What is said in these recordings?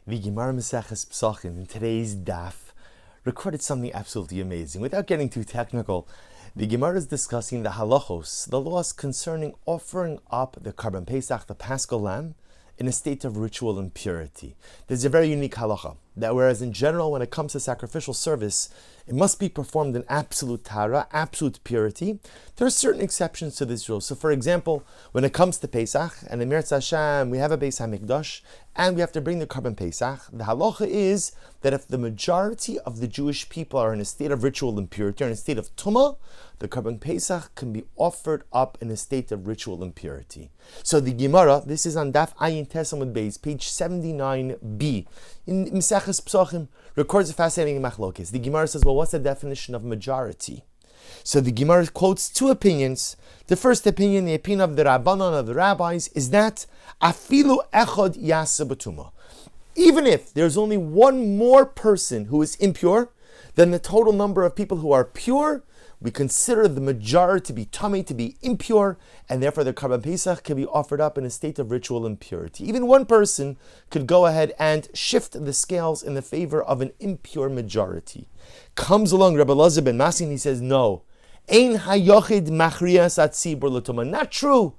The Gemara Maseches Pesachim in today's daf recorded something absolutely amazing. Without getting too technical, the Gemara is discussing the halachos, the laws concerning offering up the Karban Pesach, the Paschal lamb, in a state of ritual impurity. There's a very unique halacha, that whereas in general when it comes to sacrificial service, it must be performed in absolute tara, absolute purity, there are certain exceptions to this rule. So for example, when it comes to Pesach, and in Mirz Hashem, we have a Beis HaMikdash, and we have to bring the Karban Pesach, the halacha is that if the majority of the Jewish people are in a state of ritual impurity, or in a state of tumah, the Karban Pesach can be offered up in a state of ritual impurity. So the Gemara, this is on Daf Ayin Tesamud Beis, page 79b, in Maseches Pesachim, records a fascinating machlokes. The Gemara says, well, what's the definition of majority? So the Gemara quotes two opinions. The first opinion, the opinion of the Rabbanon, of the rabbis, is that afilu echad yasa b'tumah. Even if there's only one more person who is impure than the total number of people who are pure, we consider the majority to be tummy, to be impure, and therefore the Karban Pesach can be offered up in a state of ritual impurity. Even one person could go ahead and shift the scales in the favor of an impure majority. Comes along Rabbi Elazar ben Masin, he says, no. Ein hayochid machriyas atzibur l'tumah. Not true.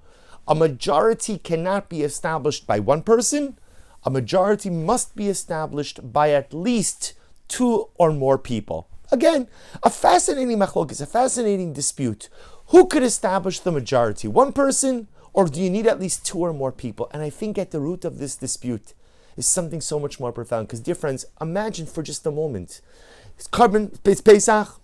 A majority cannot be established by one person. A majority must be established by at least two or more people. Again, a fascinating machlokes, a fascinating dispute. Who could establish the majority? One person, or do you need at least two or more people? And I think at the root of this dispute is something so much more profound. Because dear friends, imagine for just a moment, it's Pesach,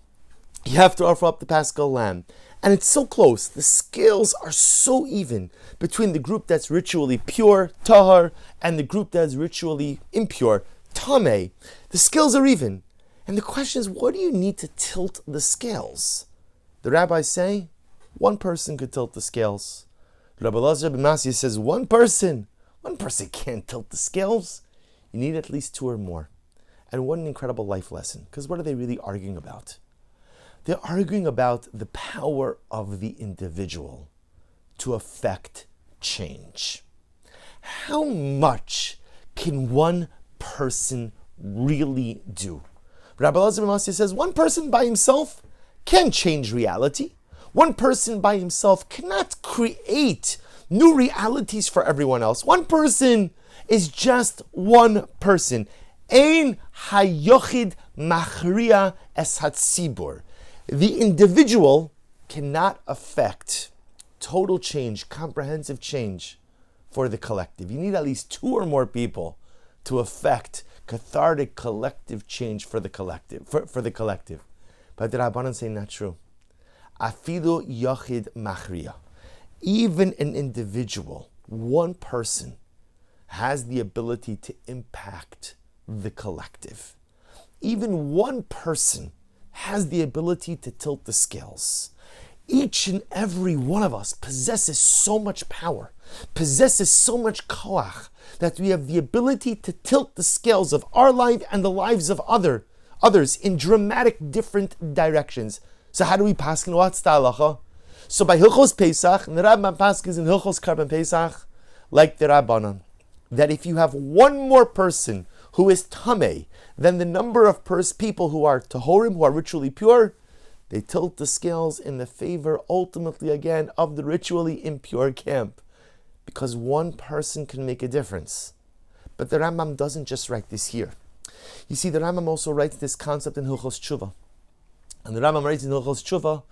you have to offer up the Paschal lamb. And it's so close, the scales are so even between the group that's ritually pure, tahar, and the group that's ritually impure, tameh. The scales are even. And the question is, what do you need to tilt the scales? The rabbis say, one person could tilt the scales. Rabbi Elazar ben Masin says, one person can't tilt the scales. You need at least two or more. And what an incredible life lesson. Because what are they really arguing about? They're arguing about the power of the individual to affect change. How much can one person really do? Rabbi Elazar ben Masin says, one person by himself can change reality. One person by himself cannot create new realities for everyone else. One person is just one person. Ein hayochid machriya es hatzibur. The individual cannot affect total change, comprehensive change for the collective. You need at least two or more people to affect cathartic collective change for the collective. For the collective. But the Rabbanan say not true. Afilu yachid machriya. Even an individual, one person, has the ability to impact the collective. Even one person has the ability to tilt the scales. Each and every one of us possesses so much power, possesses so much koach, that we have the ability to tilt the scales of our life and the lives of others in dramatic different directions. So how do we paskin? What's the halacha? So by Hilchos Pesach, and the Rabban paskins in Hilchos Karban Pesach, like the Rabbanan, that if you have one more person who is tameh than the number of people who are tahorim, who are ritually pure, they tilt the scales in the favor, ultimately again, of the ritually impure camp. Because one person can make a difference. But the Rambam doesn't just write this here. You see, the Rambam also writes this concept in Hilchos Tshuva. And the Rambam writes in Hilchos Tshuva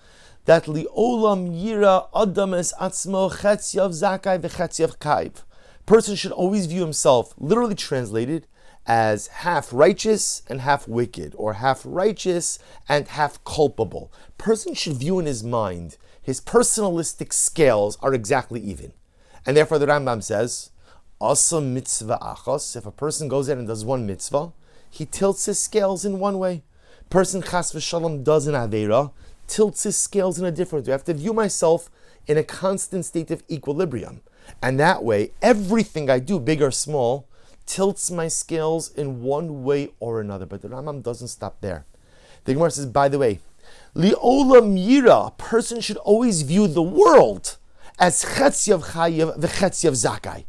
that li'olam yira adam es atzmo chetziav zakai v'chetziav kaiv. Person should always view himself, literally translated, as half righteous and half wicked, or half righteous and half culpable. Person should view in his mind, his personalistic scales are exactly even. And therefore the Rambam says, asa mitzvah achos, if a person goes in and does one mitzvah, he tilts his scales in one way. Person chas v'shalom does an aveira, tilts his scales in a different way. I have to view myself in a constant state of equilibrium. And that way, everything I do, big or small, tilts my scales in one way or another. But the Rambam doesn't stop there. The Gemara says, by the way, li'olam yira, a person should always view the world as chetziav chayev v'chetziav zakai.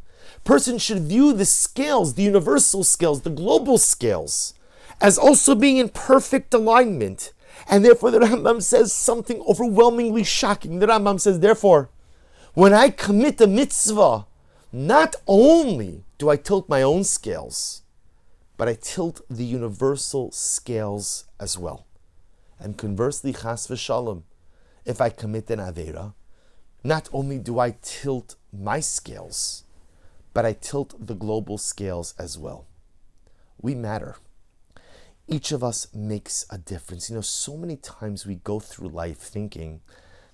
person should view the scales, the universal scales, the global scales, as also being in perfect alignment. And therefore the Rambam says something overwhelmingly shocking. The Rambam says, therefore, when I commit a mitzvah, not only do I tilt my own scales, but I tilt the universal scales as well. And conversely, chas v'shalom, if I commit an avera, not only do I tilt my scales, but I tilt the global scales as well. We matter. Each of us makes a difference. So many times we go through life thinking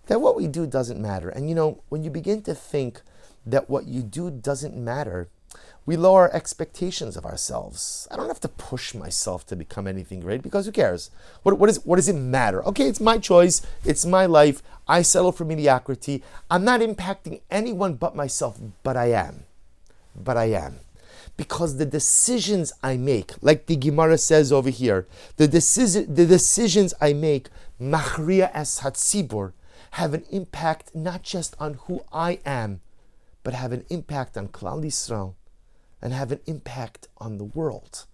that what we do doesn't matter. And when you begin to think that what you do doesn't matter, we lower our expectations of ourselves. I don't have to push myself to become anything great, because who cares? What does it matter? Okay, it's my choice. It's my life. I settle for mediocrity. I'm not impacting anyone but myself, but I am. Because the decisions I make, like the Gemara says over here, the decisions I make, machriya es hatzibur, have an impact not just on who I am, but have an impact on Klal Yisrael, and have an impact on the world.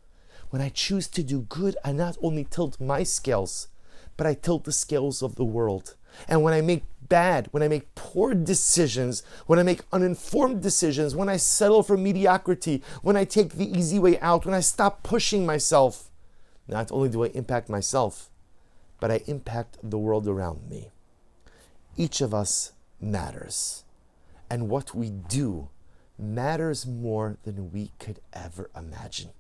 When I choose to do good, I not only tilt my scales, but I tilt the scales of the world. And when I make poor decisions, when I make uninformed decisions, when I settle for mediocrity, when I take the easy way out, when I stop pushing myself, not only do I impact myself, but I impact the world around me. Each of us matters. And what we do matters more than we could ever imagine.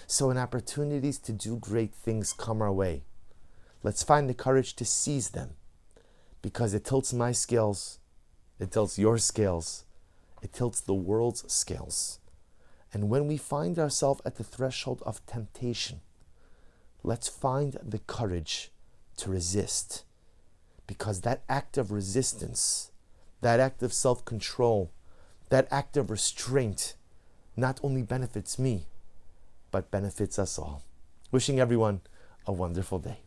So when opportunities to do great things come our way, let's find the courage to seize them, because it tilts my scales, it tilts your scales, it tilts the world's scales. And when we find ourselves at the threshold of temptation, let's find the courage to resist, because that act of resistance, that act of self-control, that act of restraint not only benefits me, but benefits us all. Wishing everyone a wonderful day.